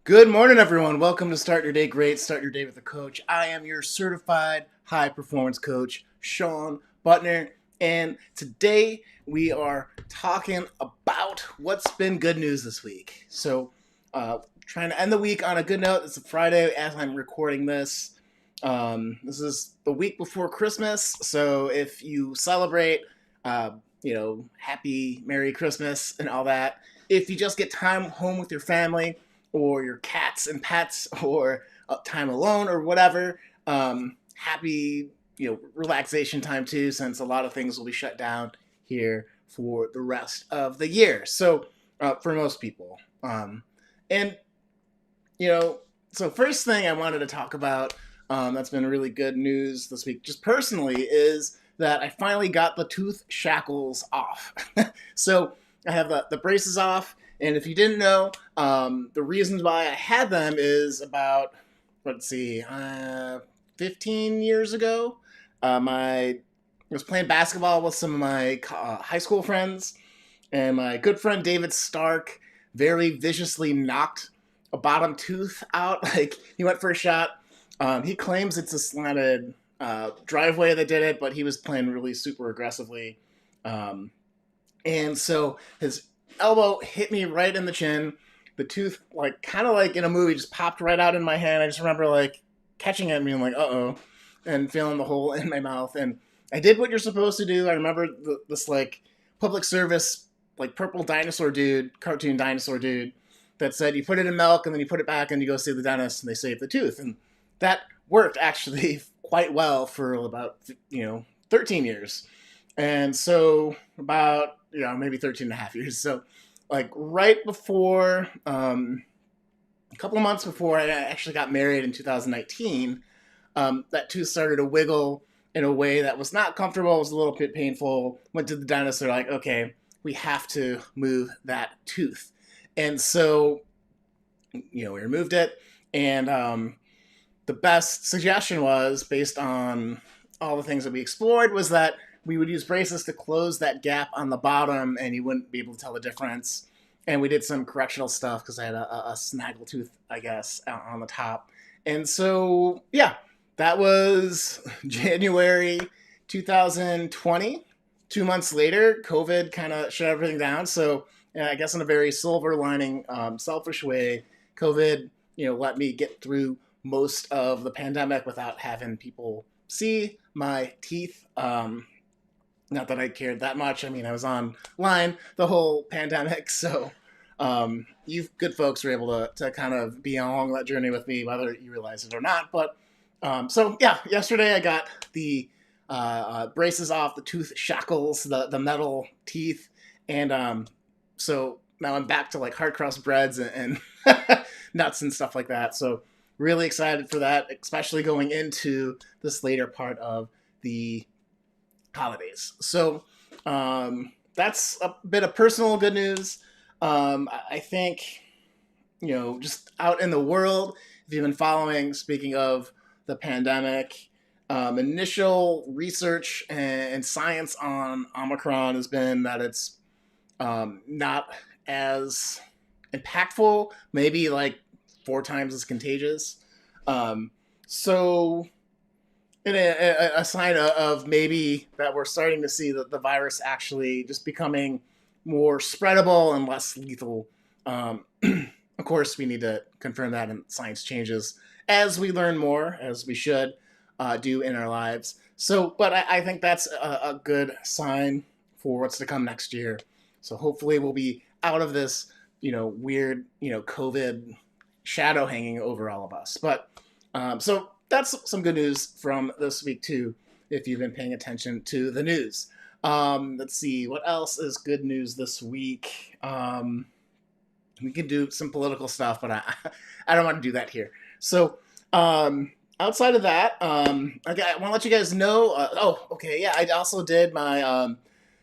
Good morning, everyone. Welcome to Start Your Day Great. Start your day with a coach. I am your certified high performance coach, Sean Butner. And today we are talking about what's been good news this week. So, trying to end the week on a good note. It's a Friday as I'm recording this. This is the week before Christmas. So, if you celebrate, happy, Merry Christmas and all that. If you just get time home with your family, or your cats and pets, or time alone, or whatever. Happy, relaxation time too, since a lot of things will be shut down here for the rest of the year. So, for most people, and so first thing I wanted to talk about that's been really good news this week, just personally, is that I finally got the tooth shackles off. So I have the braces off. And if you didn't know, the reasons why I had them is about, 15 years ago. I was playing basketball with some of my high school friends, and my good friend David Stark very viciously knocked a bottom tooth out. Like, he went for a shot. He claims it's a slanted driveway that did it, but he was playing really super aggressively. And so his elbow hit me right in the chin. The tooth, kind of like in a movie, just popped right out in my hand. I just remember catching it and being like, uh-oh, and feeling the hole in my mouth. And I did what you're supposed to do. I remember this public service, purple dinosaur dude, cartoon dinosaur dude, that said you put it in milk and then you put it back and you go see the dentist and they save the tooth. And that worked actually quite well for about 13 years. And so about maybe 13 and a half years. So right before, a couple of months before I actually got married in 2019, that tooth started to wiggle in a way that was not comfortable. It was a little bit painful. Went to the dentist. They're like, okay, we have to move that tooth. And so, we removed it. And the best suggestion was, based on all the things that we explored, was that we would use braces to close that gap on the bottom and you wouldn't be able to tell the difference. And we did some correctional stuff because I had a snaggle tooth, I guess, on the top. And so, yeah, that was January 2020. 2 months later, COVID kind of shut everything down. So, I guess in a very silver lining, selfish way, COVID, let me get through most of the pandemic without having people see my teeth. Not that I cared that much. I mean, I was online the whole pandemic, so you good folks were able to kind of be along that journey with me, whether you realize it or not. But so yeah, yesterday I got the braces off, the tooth shackles, the metal teeth, and so now I'm back to like hard crust breads and nuts and stuff like that. So really excited for that, especially going into this later part of the holidays. So that's a bit of personal good news. I think, just out in the world, if you've been following, speaking of the pandemic, initial research and science on Omicron has been that it's not as impactful, maybe like 4 times as contagious. So, in a sign of maybe that we're starting to see the virus actually just becoming more spreadable and less lethal. Of course, we need to confirm that, and science changes as we learn more, as we should do in our lives. So, but I think that's a good sign for what's to come next year. So hopefully we'll be out of this, weird, COVID shadow hanging over all of us. But so that's some good news from this week too, if you've been paying attention to the news. Let's see, what else is good news this week? We can do some political stuff, but I don't want to do that here. So outside of that, I want to let you guys know. I also did my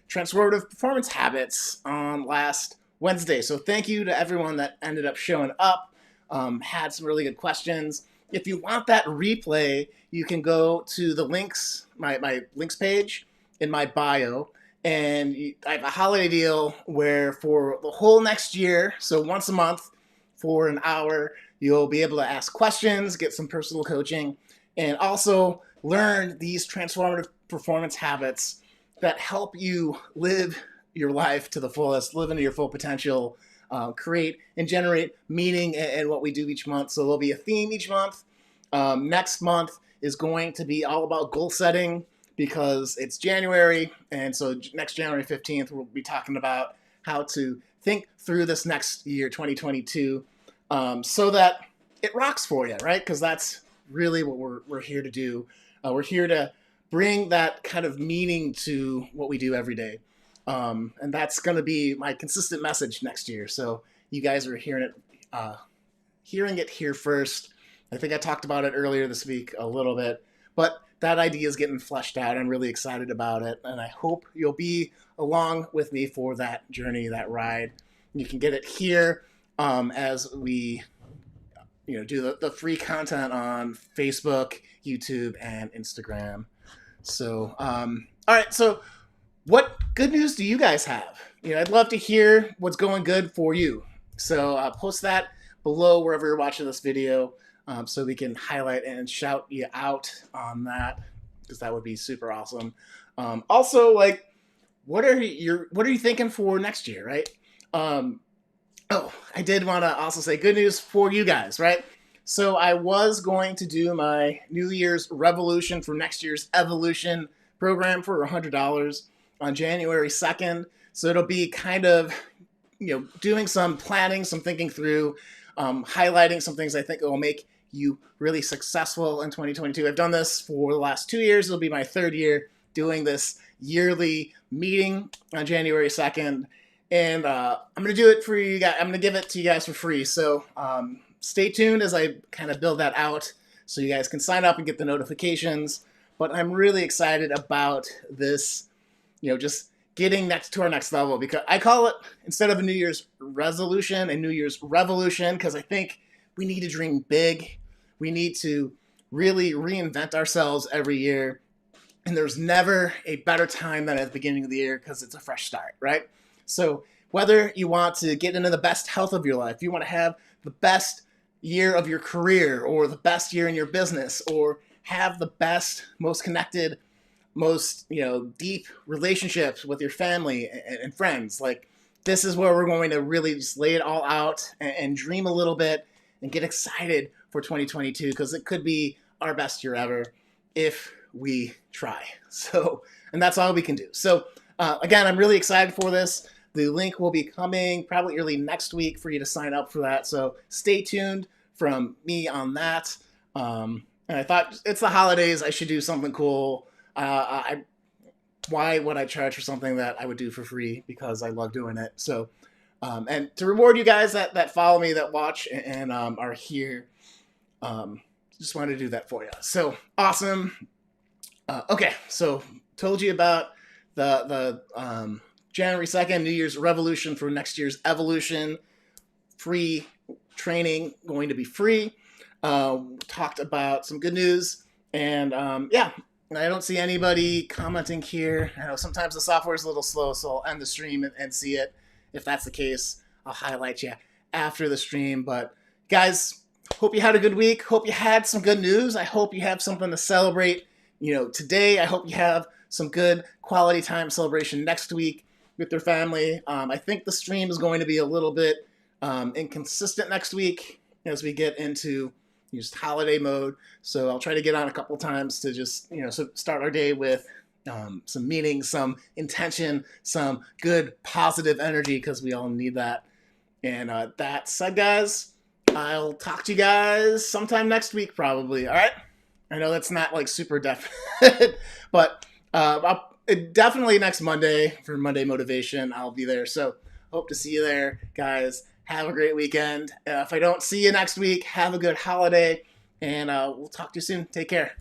transformative performance habits on last Wednesday. So thank you to everyone that ended up showing up. Had some really good questions. If you want that replay, you can go to the links, my links page in my bio. And I have a holiday deal where for the whole next year, so once a month for an hour, you'll be able to ask questions, get some personal coaching, and also learn these transformative performance habits that help you live your life to the fullest, live into your full potential, create and generate meaning in what we do each month. So there'll be a theme each month. Next month is going to be all about goal setting because it's January. And so next January 15th, we'll be talking about how to think through this next year, 2022, so that it rocks for you, right? Because that's really what we're here to do. We're here to bring that kind of meaning to what we do every day. And that's going to be my consistent message next year. So you guys are hearing it here first. I think I talked about it earlier this week a little bit, but that idea is getting fleshed out. I'm really excited about it, and I hope you'll be along with me for that journey, that ride. You can get it here as we do the free content on Facebook, YouTube, and Instagram. So, all right. So what good news do you guys have? I'd love to hear what's going good for you. So post that below wherever you're watching this video so we can highlight and shout you out on that, because that would be super awesome. Also, what are you thinking for next year, right? I did want to also say good news for you guys, right? So I was going to do my New Year's Revolution for next year's Evolution program for $100 on January 2nd. So it'll be kind of, doing some planning, some thinking through, highlighting some things I think will make you really successful in 2022. I've done this for the last 2 years. It'll be my 3rd year doing this yearly meeting on January 2nd. And I'm going to do it for you guys. I'm going to give it to you guys for free. So stay tuned as I kind of build that out so you guys can sign up and get the notifications. But I'm really excited about this, just getting to our next level, because I call it, instead of a New Year's resolution, a New Year's revolution, because I think we need to dream big. We need to really reinvent ourselves every year. And there's never a better time than at the beginning of the year, because it's a fresh start, right? So whether you want to get into the best health of your life, you want to have the best year of your career, or the best year in your business, or have the best, most connected, most deep relationships with your family and friends, this is where we're going to really just lay it all out and dream a little bit and get excited for 2022, because it could be our best year ever if we try. So, and that's all we can do. So again, I'm really excited for this. The link will be coming probably early next week for you to sign up for that. So stay tuned from me on that. And I thought, it's the holidays, I should do something cool. I why would I charge for something that I would do for free because I love doing it? So, and to reward you guys that follow me, that watch, and are here, um, just wanted to do that for you. So awesome. Okay, so told you about the January 2nd, New Year's revolution for next year's evolution. Free training, going to be free. Talked about some good news, and yeah, I don't see anybody commenting here. I know sometimes the software is a little slow, so I'll end the stream and see it. If that's the case, I'll highlight you after the stream. But guys, hope you had a good week. Hope you had some good news. I hope you have something to celebrate, today. I hope you have some good quality time celebration next week with your family. I think the stream is going to be a little bit inconsistent next week as we get into just holiday mode. So I'll try to get on a couple times to just, start our day with some meaning, some intention, some good positive energy, because we all need that. And that said, guys, I'll talk to you guys sometime next week, probably. All right. I know that's not like super definite, but definitely next Monday for Monday Motivation, I'll be there. So hope to see you there, guys. Have a great weekend. If I don't see you next week, have a good holiday, and we'll talk to you soon. Take care.